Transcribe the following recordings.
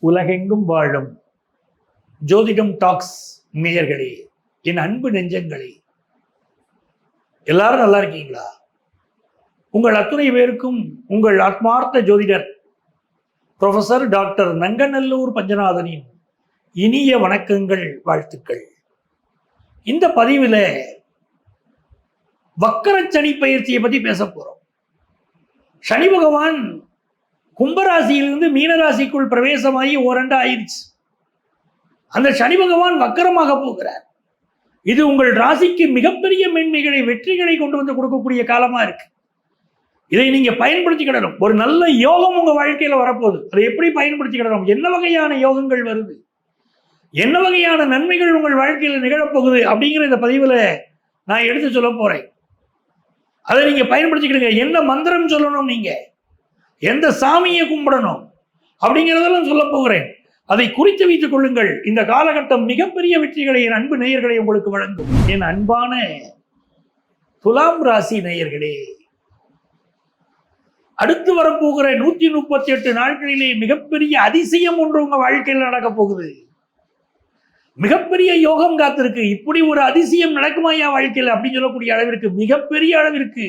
உலகெங்கும் வாழும் ஜோதிடம் டாக்ஸ் நேயர்களே, என் அன்பு நெஞ்சங்களே, எல்லாரும் நல்லா இருக்கீங்களா? உங்கள் அத்துணை பேருக்கும் உங்கள் ஆத்மார்த்த ஜோதிடர் ப்ரொஃபசர் டாக்டர் நங்கநல்லூர் பஞ்சநாதனின் இனிய வணக்கங்கள், வாழ்த்துக்கள். இந்த பதிவில் வக்கர சனி பயிற்சியை பற்றி பேச போறோம். சனி பகவான் கும்பராசியிலிருந்து மீனராசிக்குள் பிரவேசமாகி ஓரண்டு ஆயிடுச்சு. அந்த சனி பகவான் வக்கரமாக போகிறார். இது உங்கள் ராசிக்கு மிகப்பெரிய மேன்மைகளை, வெற்றிகளை கொண்டு வந்து கொடுக்கக்கூடிய காலமா இருக்கு. இதை நீங்க பயன்படுத்திக்கிடணும். ஒரு நல்ல யோகம் உங்க வாழ்க்கையில வரப்போகுது. அதை எப்படி பயன்படுத்திக்கிடணும்? என்ன வகையான யோகங்கள் வருது, என்ன வகையான நன்மைகள் உங்கள் வாழ்க்கையில நிகழப்போகுது அப்படிங்கிற இந்த பதிவுல நான் எடுத்து சொல்ல போறேன். அதை நீங்க பயன்படுத்திக்கிடுங்க. என்ன மந்திரம் சொல்லணும், நீங்க எந்த சாமியை கும்பிடணும் அப்படிங்கிறதெல்லாம் சொல்ல போகிறேன். அதை குறித்து வைத்துக் கொள்ளுங்கள். இந்த காலகட்டம் மிகப்பெரிய வெற்றிகளை என் அன்பு நேயர்களை உங்களுக்கு வழங்கும். என் அன்பான துலாம் ராசி நேயர்களே, அடுத்து வரப்போகிற 138 நாட்களிலே மிகப்பெரிய அதிசயம் ஒன்று உங்க வாழ்க்கையில் நடக்க போகுது. மிகப்பெரிய யோகம் காத்திருக்கு. இப்படி ஒரு அதிசயம் நடக்குமாயா வாழ்க்கையில் அப்படின்னு சொல்லக்கூடிய அளவிற்கு, மிகப்பெரிய அளவிற்கு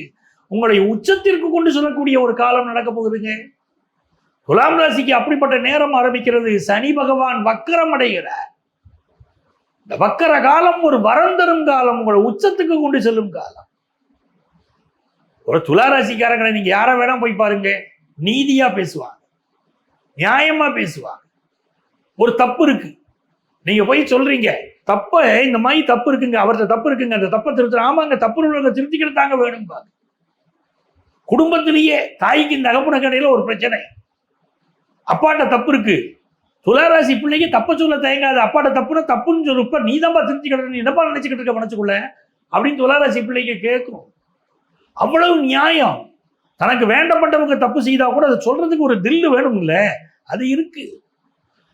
உங்களை உச்சத்திற்கு கொண்டு சொல்லக்கூடிய ஒரு காலம் நடக்க போகுதுங்க. துலாம் ராசிக்கு அப்படிப்பட்ட நேரம் ஆரம்பிக்கிறது. சனி பகவான் வக்கரம் அடைகிறார். இந்த வக்கர காலம் ஒரு வரம் தரும் காலம், உங்களை உச்சத்துக்கு கொண்டு செல்லும் காலம். ஒரு துலா ராசிக்காரங்களை நீங்க யாரை வேணா போய் பாருங்க, நீதியா பேசுவாங்க, நியாயமா பேசுவாங்க. ஒரு தப்பு இருக்கு, நீங்க போய் சொல்றீங்க தப்ப, இந்த மாதிரி தப்பு இருக்குங்க, அவர்கிட்ட தப்பு இருக்குங்க, அந்த தப்பை திருத்த, ஆமாங்க தப்பு உள்ளவங்க திருத்திக்கிட்டு தாங்க வேணும். குடும்பத்திலேயே தாய்க்கு இந்த அகப்பட கடையில ஒரு பிரச்சனை, அப்பாட்ட தப்பு இருக்கு. துளாராசி பிள்ளைக்கு தப்ப சொல்ல தயங்காது. அப்பாட்ட தப்புனா தப்புன்னு சொல்லுப்ப, நீ தான்ப்பா திருத்திக்கிட்டு, என்னப்பா நினைச்சுக்கிட்டு இருக்க மனசுக்குள்ள அப்படின்னு துளாராசி பிள்ளைக்கு கேட்கும். அவ்வளவு நியாயம். தனக்கு வேண்டப்பட்டவங்க தப்பு செய்தா கூட அதை சொல்றதுக்கு ஒரு தில்லு வேணும் இல்ல, அது இருக்கு.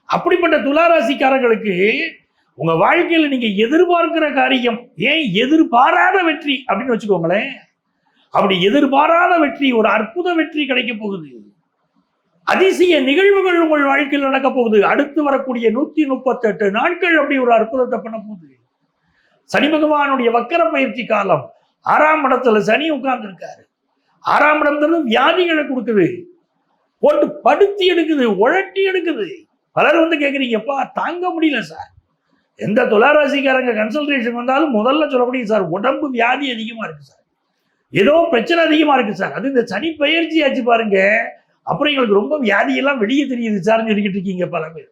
அப்படிப்பட்ட துளாராசிக்காரர்களுக்கு உங்க வாழ்க்கையில நீங்க எதிர்பார்க்கிற காரியம், ஏன் எதிர்பாராத வெற்றி அப்படின்னு வச்சுக்கோங்களேன். அப்படி எதிர்பாராத வெற்றி, ஒரு அற்புத வெற்றி கிடைக்க போகுது. அதிசய நிகழ்வுகள் உங்கள் வாழ்க்கையில் நடக்க போகுது. அடுத்து வரக்கூடிய 138 நாட்கள் அப்படி ஒரு அற்புதத்தை பண்ண போகுது. சனி பகவானுடைய வக்கர பயிற்சி காலம். 6ஆம் இடத்துல சனி உட்கார்ந்து இருக்காரு. 6ஆம் இடத்துல வியாதிகளை கொடுக்குது, போட்டு படுத்தி எடுக்குது, உழட்டி எடுக்குது. பலர் வந்து கேட்குறீங்கப்பா தாங்க முடியல சார். எந்த துளாராசிக்காரங்க கன்சல்டேஷன் வந்தாலும் முதல்ல சொல்லக்கூடிய சார் உடம்பு வியாதி அதிகமா இருக்கு சார், ஏதோ பிரச்சனை அதிகமா இருக்கு சார். அது இந்த சனி பயிற்சி ஆச்சு பாருங்க, அப்புறம் எங்களுக்கு ரொம்ப வியாதியெல்லாம் வெளியே தெரியுது சார்னு சொல்லிக்கிட்டு இருக்கீங்க பல பேர்.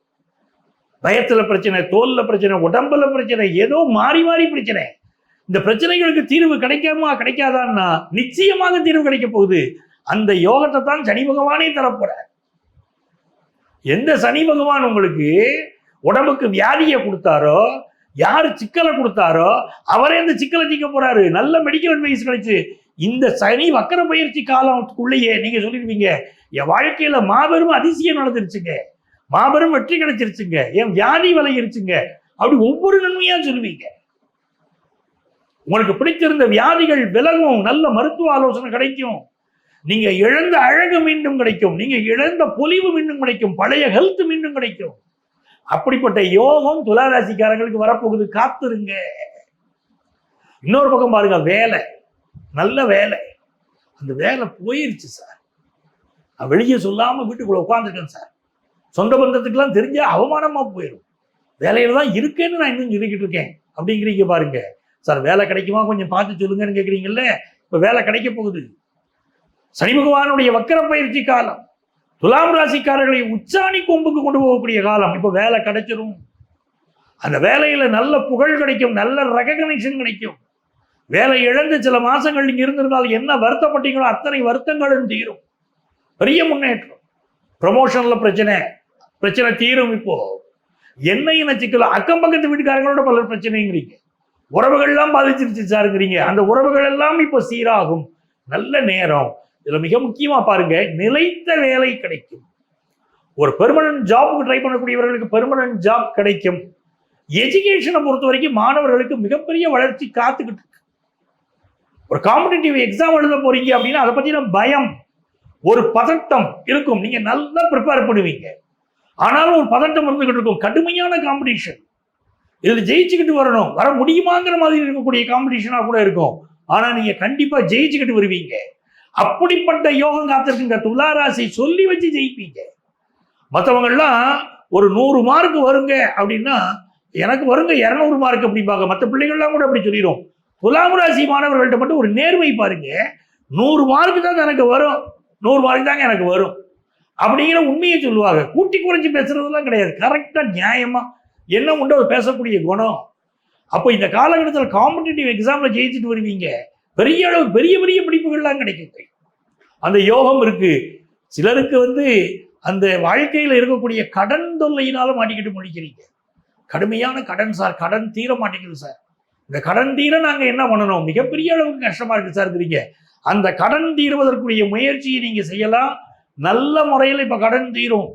பயத்துல பிரச்சனை, தோல்ல பிரச்சனை, உடம்புல பிரச்சனை, ஏதோ மாறி மாறி பிரச்சனை. இந்த பிரச்சனைகளுக்கு தீர்வு கிடைக்காம கிடைக்காதான்னா நிச்சயமாக தீர்வு கிடைக்க போகுது. அந்த யோகத்தை தான் சனி பகவானே தரப்போற. எந்த சனி பகவான் உங்களுக்கு உடம்புக்கு வியாதியை கொடுத்தாரோ, யார் சிக்கலை கொடுத்தாரோ அவரே இந்த சிக்கலை தீர்க்க போறாரு. நல்ல மெடிக்கல் அட்வைஸ் கிடைச்சு இந்த சனி வக்கர பயிற்சி காலத்துக்குள்ளேயே நீங்க சொல்லிடுவீங்க, என் வாழ்க்கையில மாபெரும் அதிசயம் நடந்துருச்சுங்க, மாபெரும் வெற்றி கிடைச்சிருச்சுங்க, என் வியாதி விலகிருச்சுங்க, அப்படி ஒவ்வொரு நன்மையா சொல்லுவீங்க. உங்களுக்கு பிடிச்சிருந்த வியாதிகள் விலகும், நல்ல மருத்துவ ஆலோசனை கிடைக்கும், நீங்க இழந்த அழகு மீண்டும் கிடைக்கும், நீங்க இழந்த பொலிவு மீண்டும் கிடைக்கும், பழைய ஹெல்த் மீண்டும் கிடைக்கும். அப்படிப்பட்ட யோகம் துளாராசிக்காரங்களுக்கு வரப்போகுது, காத்துருங்க. இன்னொரு பக்கம் பாருங்க, வேலை, நல்ல வேலை. அந்த வேலை போயிருச்சு சார், நான் வெளியே சொல்லாம வீட்டுக்குள்ள உட்காந்துருக்கேன் சார், சொந்த பந்தத்துக்கெல்லாம் தெரிஞ்ச அவமானமா போயிடும், வேலையில தான் இருக்கேன்னு நான் இன்னும் சொல்லிக்கிட்டு இருக்கேன் அப்படிங்கிறீங்க பாருங்க. சார் வேலை கிடைக்குமா கொஞ்சம் பார்த்து சொல்லுங்கன்னு கேட்குறீங்கல்ல, இப்போ வேலை கிடைக்க போகுது. சனி பகவானுடைய வக்கர பயிற்சி காலம் துலாம் ராசிக்காரர்களை உச்சாணி கொம்புக்கு கொண்டு போகக்கூடிய காலம். இப்போ வேலை கிடைச்சிரும். அந்த வேலையில நல்ல புகழ் கிடைக்கும், நல்ல ரெகக்னிஷன் கிடைக்கும். வேலை இழந்து சில மாசங்கள் நீங்க இருந்திருந்தால் என்ன வருத்தப்பட்டீங்களோ அத்தனை வருத்தங்களும் தீரும். பெரிய முன்னேற்றம். ப்ரமோஷன்ல பிரச்சனை தீரும். இப்போ என்ன சிக்கல, அக்கம் பக்கத்து வீட்டுக்காரங்களோட பல பிரச்சனைங்கிறீங்க, உறவுகள்லாம் பாதிச்சிருச்சு சாருங்கிறீங்க, அந்த உறவுகள் எல்லாம் இப்போ சீராகும். நல்ல நேரம். இதுல மிக முக்கியமா பாருங்க, நிலைத்த வேலை கிடைக்கும். ஒரு பெர்மனன்ட் ஜாபுக்கு ட்ரை பண்ணக்கூடியவர்களுக்கு பெர்மனன்ட் ஜாப் கிடைக்கும். எஜுகேஷனை பொறுத்த வரைக்கும் மாணவர்களுக்கு மிகப்பெரிய வளர்ச்சி காத்துக்கிட்டு இருக்கு. ஒரு காம்படிட்டிவ் எக்ஸாம் எழுத போறீங்க அப்படின்னா அதை பத்தின பயம், ஒரு பதட்டம் இருக்கும். நீங்க நல்லா ப்ரிப்பேர் பண்ணுவீங்க. ஆனாலும் ஒரு பதட்டம் இருந்துகிட்டு இருக்கும். கடுமையான காம்படிஷன், இதில் ஜெயிச்சுக்கிட்டு வரணும், வர முடியுமாங்கிற மாதிரி இருக்கக்கூடிய காம்படிஷனாக கூட இருக்கும். ஆனால் நீங்கள் கண்டிப்பாக ஜெயிச்சுக்கிட்டு வருவீங்க. அப்படிப்பட்ட யோகம் காத்திருக்குங்க. துளாராசி சொல்லி வச்சு ஜெயிப்பீங்க. மற்றவங்கள்லாம் ஒரு 100 மார்க் வருங்க அப்படின்னா எனக்கு வருங்க 200 மார்க் அப்படிம்பாங்க. மற்ற பிள்ளைகள்லாம் கூட அப்படி சொல்லிடும். துலாம் ராசி மாணவர்கள்ட்ட மட்டும் ஒரு நேர்மை பாருங்க. 100 மார்க் தான் எனக்கு வரும், 100 மார்க் தாங்க எனக்கு வரும் அப்படிங்கிற உண்மையை சொல்லுவாங்க. கூட்டி குறைஞ்சி பேசுறதுலாம் கிடையாது. கரெக்டாக நியாயமா என்ன உண்டோ பேசக்கூடிய குணம். அப்போ இந்த காலகட்டத்தில் காம்படிட்டிவ் எக்ஸாமில் ஜெயிச்சுட்டு வருவீங்க. பெரிய அளவு பெரிய பெரிய படிப்புகள்லாம் கிடைக்குது. அந்த யோகம் இருக்கு. சிலருக்கு அந்த வாழ்க்கையில் இருக்கக்கூடிய கடன் தொல்லையினால மாட்டிக்கிட்டு முடிக்கிறீங்க. கடுமையான கடன் சார், கடன் தீர மாட்டேங்குது சார், இந்த கடன் தீர நாங்கள் என்ன பண்ணணும், மிகப்பெரிய அளவுக்கு கஷ்டமா இருக்கு சார். அந்த கடன் தீர்வதற்குரிய முயற்சியை நீங்க செய்யலாம். நல்ல முறையில் இப்ப கடன் தீரும்.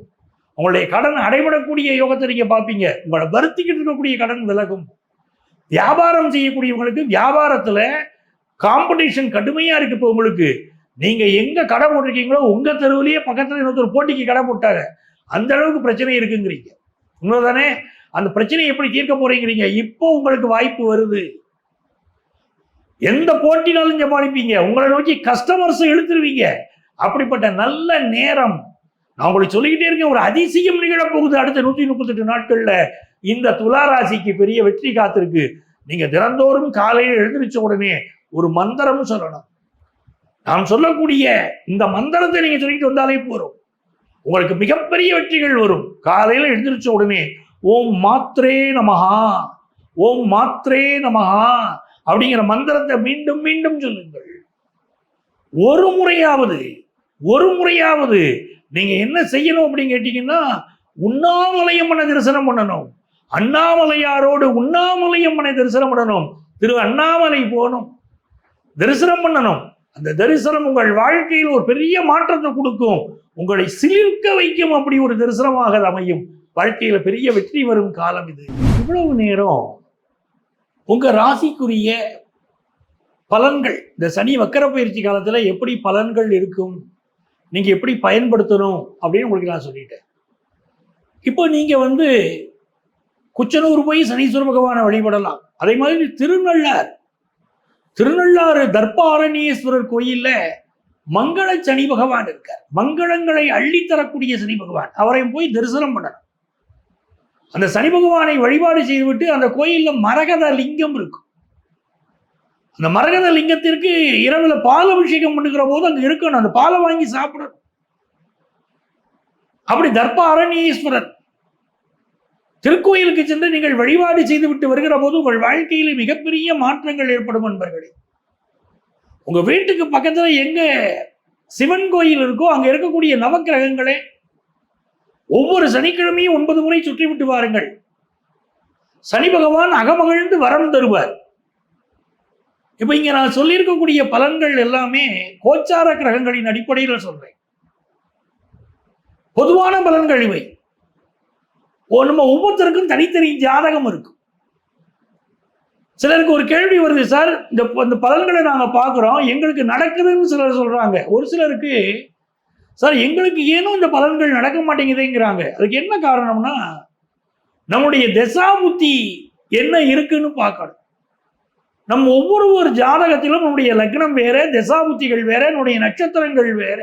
உங்களுடைய கடன் அடைபடக்கூடிய யோகத்தை நீங்க பார்ப்பீங்க. உங்களை வருத்திக்கிட்டு இருக்கக்கூடிய கடன் விலகும். வியாபாரம் செய்யக்கூடியவங்களுக்கு வியாபாரத்துல காம்படிஷன் கடுமையா இருக்கு. இப்போ உங்களுக்கு நீங்க எங்க கடை போட்டிருக்கீங்களோ உங்க தெருவிலேயே பக்கத்துல இன்னொருத்தர் போட்டிக்கு கடை போட்டாங்க. அந்த அளவுக்கு பிரச்சனை இருக்குங்கிறீங்க. உண்மைதானே? அந்த பிரச்சனையை எப்படி தீர்க்க போறீங்கிறீங்க. இப்போ உங்களுக்கு வாய்ப்பு வருது. எந்த போட்டினாலும் சமாளிப்பீங்க. உங்களை நோக்கி கஸ்டமர்ஸ் இழுத்துருவீங்க. அப்படிப்பட்ட நல்ல நேரம். நான் உங்களுக்கு சொல்லிக்கிட்டே இருக்கேன், ஒரு அதிசயம் நிகழப்போகுது அடுத்த 138 நாட்கள்ல. இந்த துளாராசிக்கு பெரிய வெற்றி காத்திருக்கு. நீங்க தினந்தோறும் காலையில் எழுந்திரிச்ச உடனே ஒரு மந்திரம் சொல்லணும். நாம் சொல்லக்கூடிய இந்த மந்திரத்தை நீங்க சொல்லிட்டு வந்தாலே போறோம், உங்களுக்கு மிகப்பெரிய வெற்றிகள் வரும். காலையில் எழுந்திரிச்ச உடனே ஓம் மாத்ரே நமஹா, ஓம் மாத்ரே நமஹா அப்படிங்கிற மந்திரத்தை மீண்டும் மீண்டும் சொல்லுங்கள். ஒரு முறையாவது நீங்க என்ன செய்யணும் அப்படின்னு கேட்டீங்கன்னா, உண்ணாமலையம்மனை தரிசனம் பண்ணணும். அண்ணாமலையாரோடு உண்ணாமலையம்மனை தரிசனம் பண்ணணும். திரு அண்ணாமலை போகணும், தரிசனம் பண்ணணும். அந்த தரிசனம் உங்கள் வாழ்க்கையில் ஒரு பெரிய மாற்றத்தை கொடுக்கும். உங்களை சிலிர்க்க வைக்கும். அப்படி ஒரு தரிசனமாக அமையும். வாழ்க்கையில பெரிய வெற்றி வரும் காலம் இது. இவ்வளவு நேரம் உங்க ராசிக்குரிய பலன்கள், இந்த சனி வக்கர பயிற்சி காலத்துல எப்படி பலன்கள் இருக்கும், நீங்க எப்படி பயன்படுத்தணும் அப்படின்னு உங்களுக்கு நான் சொல்லிட்டேன். இப்போ நீங்க குச்சனூர் போய் சனீஸ்வர பகவானை வழிபடலாம். அதே மாதிரி திருநள்ளாறு தர்பாரண்யேஸ்வரர் கோயில்ல மங்கள சனி பகவான் இருக்கார். மங்களங்களை அள்ளித்தரக்கூடிய சனி பகவான். அவரையும் போய் தரிசனம் பண்ணணும். அந்த சனி பகவானை வழிபாடு செய்துவிட்டு அந்த கோயில்ல மரகத லிங்கம் இருக்கும். அந்த மரகத லிங்கத்திற்கு இரவுல பால் அபிஷேகம் பண்ணுகிற போது அங்க இருக்கணும். அந்த பாலை வாங்கி சாப்பிடணும். அப்படி தர்பாரண்யேஸ்வரர் திருக்கோயிலுக்கு சென்று நீங்கள் வழிபாடு செய்து விட்டு வருகிற போது உங்கள் வாழ்க்கையில் மிகப்பெரிய மாற்றங்கள் ஏற்படும் என்பர்களே. உங்க வீட்டுக்கு பக்கத்துல எங்க சிவன் கோயில் இருக்கோ அங்க இருக்கக்கூடிய நவக்கிரகங்களே ஒவ்வொரு சனிக்கிழமையும் 9 முறை சுற்றி விட்டு வாருங்கள். சனி பகவான் அகமகிழ்ந்து வரம் தருவார். இப்ப இங்க நான் சொல்லியிருக்கக்கூடிய பலன்கள் எல்லாமே கோச்சார கிரகங்களின் அடிப்படையில் சொல்றேன். பொதுவான பலன்கள் இவை. நம்ம ஒவ்வொருத்தருக்கும் தனித்தனி ஜாதகம் இருக்கும். சிலருக்கு ஒரு கேள்வி வருது, சார் இந்த பலன்களை நாங்க பார்க்கிறோம், எங்களுக்கு நடக்குதுன்னு சிலர் சொல்றாங்க. ஒரு சிலருக்கு சார் எங்களுக்கு ஏனும் இந்த பலன்கள் நடக்க மாட்டேங்குதுங்கிறாங்க. அதுக்கு என்ன காரணம்னா, நம்முடைய தசா புத்தி என்ன இருக்குன்னு பார்க்கணும். நம்ம ஒவ்வொரு ஜாதகத்திலும் நம்முடைய லக்னம் வேற, தசா புத்திகள் வேற, நம்முடைய நட்சத்திரங்கள் வேற.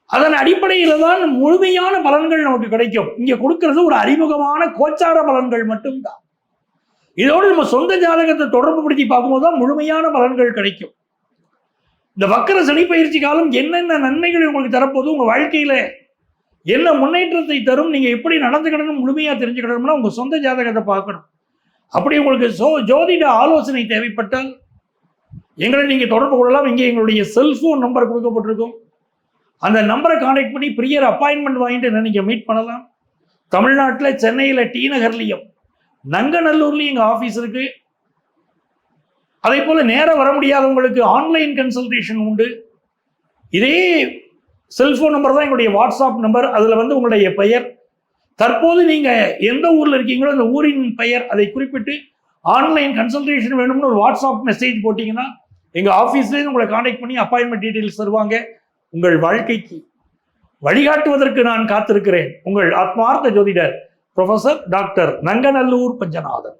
அதன் அடிப்படையில தான் முழுமையான பலன்கள் நமக்கு கிடைக்கும். இங்க கொடுக்கிறது ஒரு அறிமுகமான கோச்சார பலன்கள் மட்டும்தான். இதோடு நம்ம சொந்த ஜாதகத்தை தொடர்பு படுத்தி பார்க்கும்போது தான் முழுமையான பலன்கள் கிடைக்கும். இந்த வக்கர சனி பயிற்சி காலம் என்னென்ன நன்மைகள் உங்களுக்கு தரப்போது, உங்க வாழ்க்கையில என்ன முன்னேற்றத்தை தரும், நீங்க எப்படி நடந்துக்கணும் முழுமையா தெரிஞ்சுக்கணும்னா உங்க சொந்த ஜாதகத்தை பார்க்கணும். அப்படி உங்களுக்கு ஜோதிட ஆலோசனை தேவைப்பட்டால் எங்களை நீங்க தொடர்பு கொள்ளலாம். இங்கே எங்களுடைய செல்போன் நம்பர் கொடுக்கப்பட்டிருக்கும். அந்த நம்பரை கான்டாக்ட் பண்ணி ப்ரியர் அப்பாயின்மெண்ட் வாங்கிட்டு நீங்க மீட் பண்ணலாம். தமிழ்நாட்டில் சென்னையில் டி நகர்லையும் நங்கநல்லூர்லையும் எங்கள் ஆஃபீஸ் இருக்கு. அதே போல நேரம் வர முடியாதவங்களுக்கு ஆன்லைன் கன்சல்டேஷன் உண்டு. இதே செல்போன் நம்பர் தான் எங்களுடைய வாட்ஸ்அப் நம்பர். அதில் உங்களுடைய பெயர், தற்போது நீங்க எந்த ஊர்ல இருக்கீங்களோ அந்த ஊரின் பெயர், அதை குறிப்பிட்டு ஆன்லைன் கன்சல்டேஷன் வேணும்னு ஒரு வாட்ஸ்அப் மெசேஜ் போட்டீங்கன்னா எங்க ஆஃபீஸ்லேயே உங்களை கான்டாக்ட் பண்ணி அப்பாயின்மெண்ட் டீட்டெயில்ஸ் தருவாங்க. உங்கள் வாழ்க்கைக்கு வழிகாட்டுவதற்கு நான் காத்திருக்கிறேன். உங்கள் ஆத்மார்த்த ஜோதிடர் ப்ரொஃபசர் டாக்டர் நங்கநல்லூர் பஞ்சநாதன்.